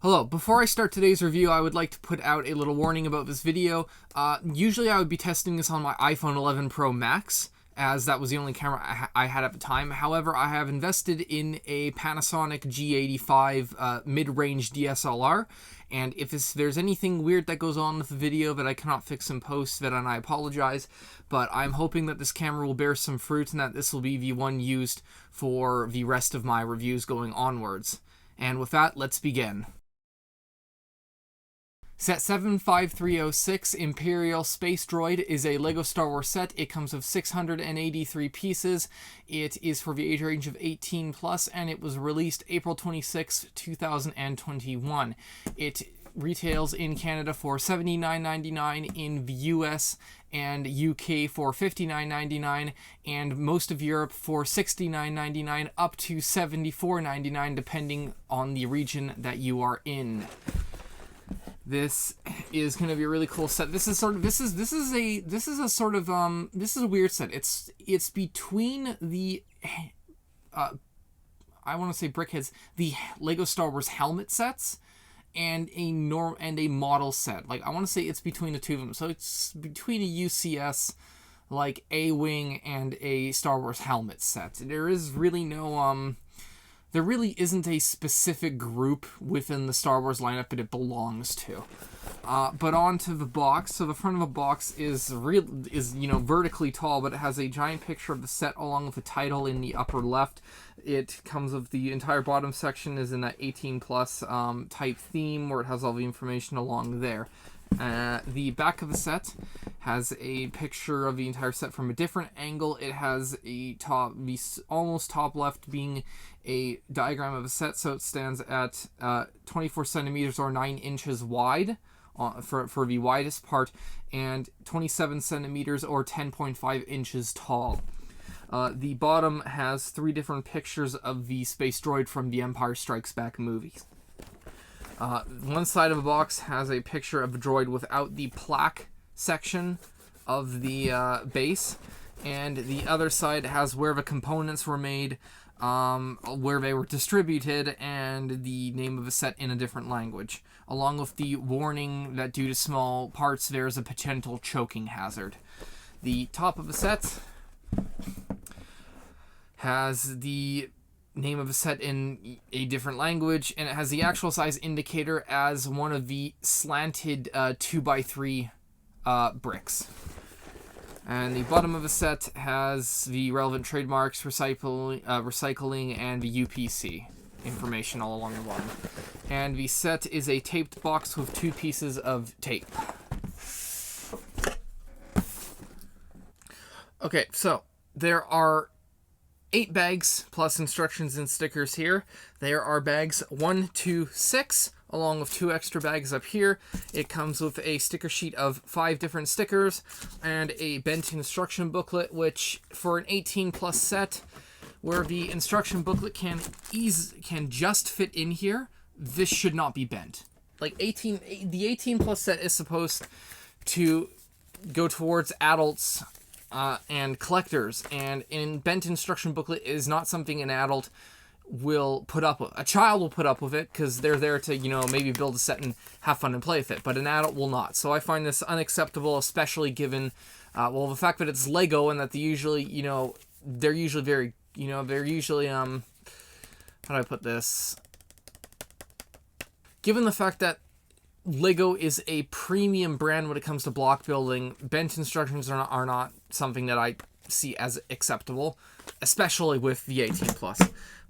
Hello, before I start today's review, I would like to put out a little warning about this video. Usually I would be testing this on my iPhone 11 Pro Max, as that was the only camera I had at the time. However, I have invested in a Panasonic G85 mid-range DSLR, and if there's anything weird that goes on with the video that I cannot fix in post, then I apologize, but I'm hoping that this camera will bear some fruit and that this will be the one used for the rest of my reviews going onwards. And with that, let's begin. Set 75306 Imperial Space Droid is a LEGO Star Wars set. It comes with 683 pieces. It is for the age range of 18 plus, and it was released April 26, 2021. It retails in Canada for $79.99, in the US and UK for $59.99, and most of Europe for $69.99 up to $74.99 depending on the region that you are in. This is going to be a really cool set. This is a weird set. It's between the I want to say brickheads, the LEGO Star Wars helmet sets and a model set. Like, I want to say it's between the two of them. So it's between a UCS like A-Wing and a Star Wars helmet set. There is really no there really isn't a specific group within the Star Wars lineup that it belongs to. But onto the box. So the front of the box is vertically tall, but it has a giant picture of the set along with the title in the upper left. It comes with the entire bottom section is in that 18 plus type theme where it has all the information along there. The back of the set has a picture of the entire set from a different angle. It has the almost top left being a diagram of a set, so it stands at 24 centimeters or 9 inches wide for the widest part, and 27 centimeters or 10.5 inches tall. The bottom has 3 different pictures of the space droid from the Empire Strikes Back movies. One side of the box has a picture of the droid without the plaque section of the base, and the other side has where the components were made, where they were distributed, and the name of the set in a different language, along with the warning that due to small parts there is a potential choking hazard. The top of the set has the name of a set in a different language, and it has the actual size indicator as one of the slanted 2x3 bricks. And the bottom of the set has the relevant trademarks, recycling, and the UPC information all along the bottom. And the set is a taped box with 2 pieces of tape. Okay, so there are 8 bags plus instructions and stickers here. There are bags 1 to 6, along with 2 extra bags up here. It comes with a sticker sheet of 5 different stickers and a bent instruction booklet, which for an 18 plus set, where the instruction booklet can just fit in here, this should not be bent. Like the 18 plus set is supposed to go towards adults and collectors, and in bent instruction booklet is not something an adult will put up with. A child will put up with it because they're there to, maybe build a set and have fun and play with it, but an adult will not. So I find this unacceptable, especially given, the fact that it's Lego and that they're usually very, how do I put this? Given the fact that Lego is a premium brand when it comes to block building, bent instructions are not something that I see as acceptable, especially with the 18 plus.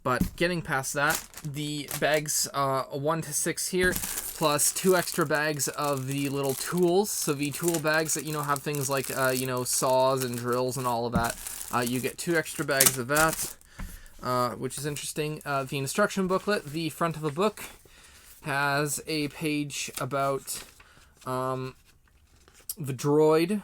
But getting past that, the bags 1 to 6 here, plus 2 extra bags of the little tools. So the tool bags that have things like saws and drills and all of that. You get 2 extra bags of that, which is interesting. The instruction booklet, the front of the book, has a page about the droid.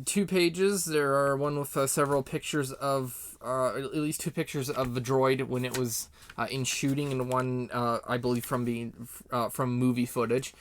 2 pages. There are one with several pictures of, at least 2 pictures of the droid when it was in shooting, and one, I believe, from movie footage.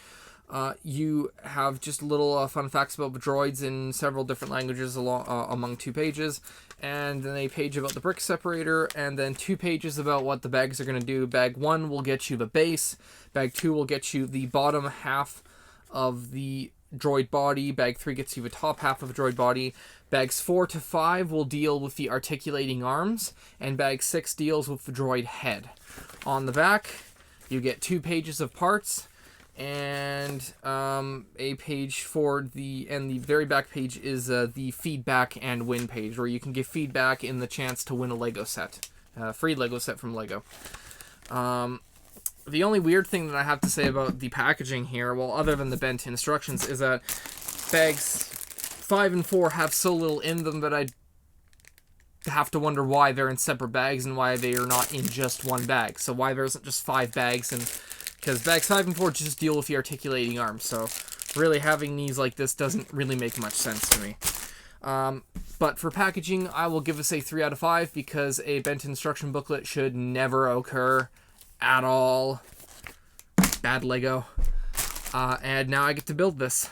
You have just little fun facts about the droids in several different languages among 2 pages, and then a page about the brick separator, and then 2 pages about what the bags are going to do. Bag 1 will get you the base, bag 2 will get you the bottom half of the droid body, bag 3 gets you the top half of the droid body, bags 4 to 5 will deal with the articulating arms, and bag 6 deals with the droid head. On the back, you get 2 pages of parts, and a page for the very back page is the feedback and win page, where you can give feedback in the chance to win a Lego set, free Lego set from Lego. The only weird thing that I have to say about the packaging here, well, other than the bent instructions, is that bags 5 and 4 have so little in them that I have to wonder why they're in separate bags and why they are not in just one bag. So why there isn't just 5 bags, and because bags 5 and 4 just deal with the articulating arms, so really having these like this doesn't really make much sense to me. But for packaging, I will give this a 3 out of 5, because a bent instruction booklet should never occur at all. Bad Lego. And now I get to build this.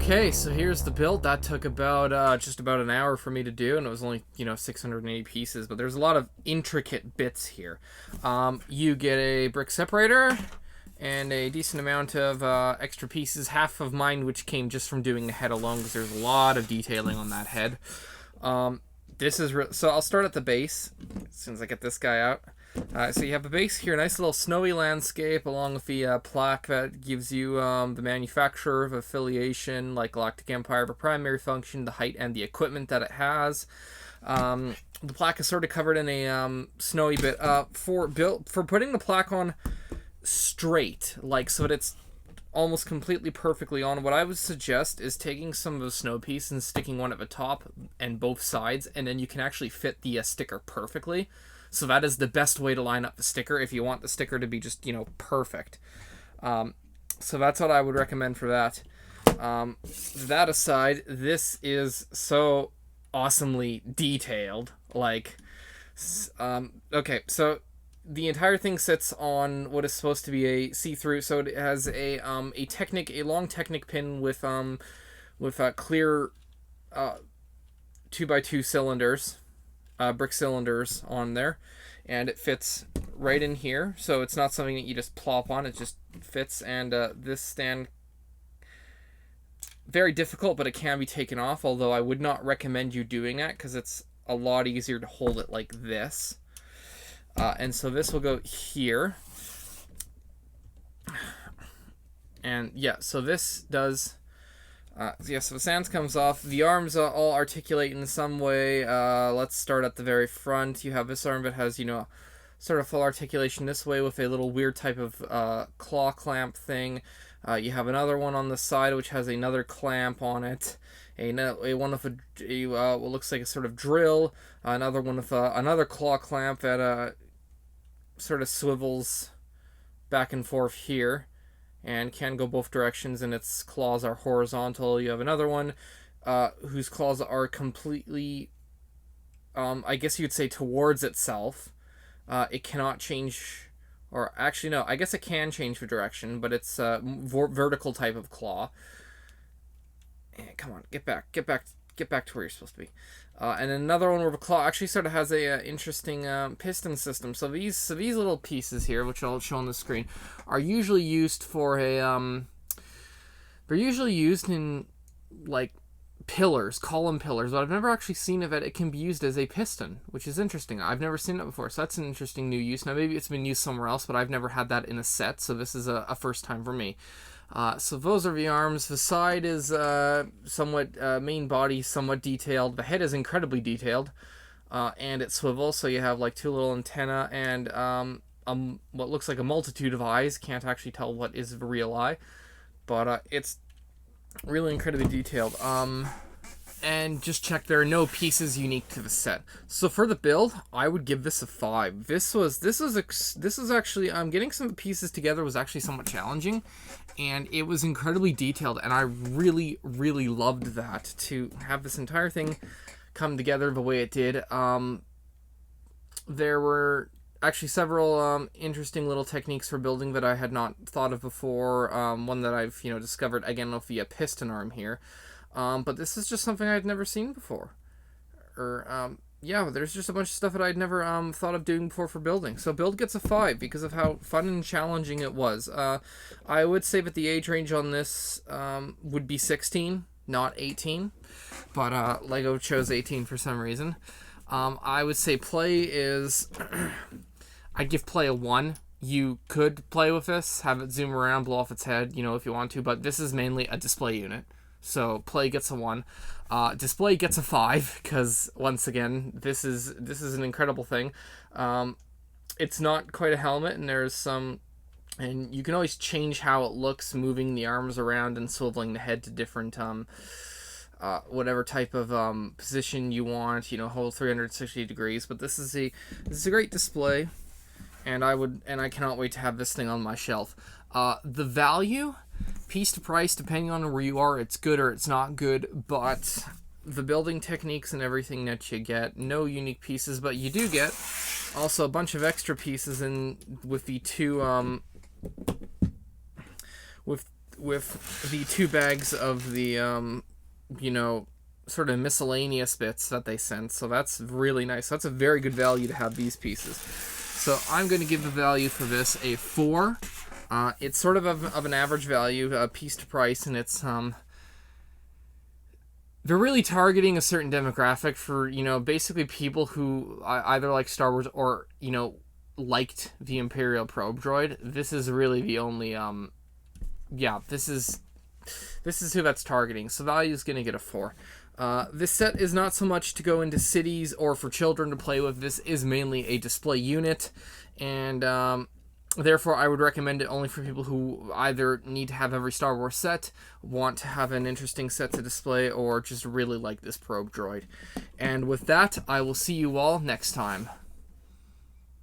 Okay, so here's the build. That took about just about an hour for me to do, and it was only 680 pieces. But there's a lot of intricate bits here. You get a brick separator and a decent amount of extra pieces. Half of mine, which came just from doing the head alone, because there's a lot of detailing on that head. This is so I'll start at the base as soon as I get this guy out. So you have a base here, nice little snowy landscape, along with the plaque that gives you the manufacturer of affiliation, like Galactic Empire, the primary function, the height, and the equipment that it has. The plaque is sort of covered in a snowy bit. For putting the plaque on straight, like so that it's almost completely perfectly on, what I would suggest is taking some of the snow piece and sticking one at the top and both sides, and then you can actually fit the sticker perfectly. So that is the best way to line up the sticker if you want the sticker to be just, perfect. So that's what I would recommend for that. That aside, this is so awesomely detailed. Like, okay, so the entire thing sits on what is supposed to be a see-through. So it has a long Technic pin with clear 2x2 cylinders. Brick cylinders on there, and it fits right in here, so it's not something that you just plop on, it just fits. And this stand, very difficult, but it can be taken off, although I would not recommend you doing that because it's a lot easier to hold it like this. And so this will go here, and yeah, so this does so the sans comes off. The arms all articulate in some way. Let's start at the very front. You have this arm that has, sort of full articulation this way with a little weird type of claw clamp thing. You have another one on the side which has another clamp on it. A one with what looks like a sort of drill. Another one with another claw clamp that sort of swivels back and forth here and can go both directions, and its claws are horizontal. You have another one whose claws are completely, I guess you'd say, towards itself. It cannot change, or actually no, I guess it can change the direction, but it's a vertical type of claw. Come on, get back to where you're supposed to be. And another one where the claw actually sort of has a interesting piston system. So these little pieces here, which I'll show on the screen, are usually used for a they're usually used in like pillars, column pillars, but I've never actually seen of it can be used as a piston, which is interesting. I've never seen it before, so that's an interesting new use. Now maybe it's been used somewhere else, but I've never had that in a set, so this is a first time for me. So those are the arms. The side is somewhat main body, somewhat detailed. The head is incredibly detailed, and it swivels. So you have like two little antennae and what looks like a multitude of eyes. Can't actually tell what is the real eye, but it's really incredibly detailed. And just check, there are no pieces unique to the set. So for the build, I would give this a 5. This is actually getting some of the pieces together was actually somewhat challenging, and it was incredibly detailed, and I really loved that, to have this entire thing come together the way it did. There were actually several interesting little techniques for building that I had not thought of before. One that I've discovered again with the piston arm here. But this is just something I'd never seen before. Yeah, there's just a bunch of stuff that I'd never thought of doing before for building. So build gets a 5 because of how fun and challenging it was. I would say that the age range on this would be 16, not 18. But Lego chose 18 for some reason. I would say play is... I'd give play a 1. You could play with this, have it zoom around, blow off its head, if you want to, but this is mainly a display unit. So play gets a 1. Display gets a 5 because once again, this is an incredible thing. It's not quite a helmet, and there's some, and you can always change how it looks, moving the arms around and swiveling the head to different whatever type of position you want. Hold 360 degrees. But this is a great display, and I cannot wait to have this thing on my shelf. The value, piece to price, depending on where you are, it's good or it's not good, but the building techniques and everything that you get, no unique pieces, but you do get also a bunch of extra pieces in with the two with the 2 bags of the you know, sort of miscellaneous bits that they sent. So that's really nice. That's a very good value to have these pieces. So I'm going to give the value for this a 4. It's sort of an average value, piece to price, and it's they're really targeting a certain demographic for, you know, basically people who either like Star Wars or, you know, liked the Imperial Probe Droid. This is really the only yeah, this is who that's targeting. So value is going to get a 4. This set is not so much to go into cities or for children to play with. This is mainly a display unit, and therefore I would recommend it only for people who either need to have every Star Wars set, want to have an interesting set to display, or just really like this probe droid. And with that, I will see you all next time.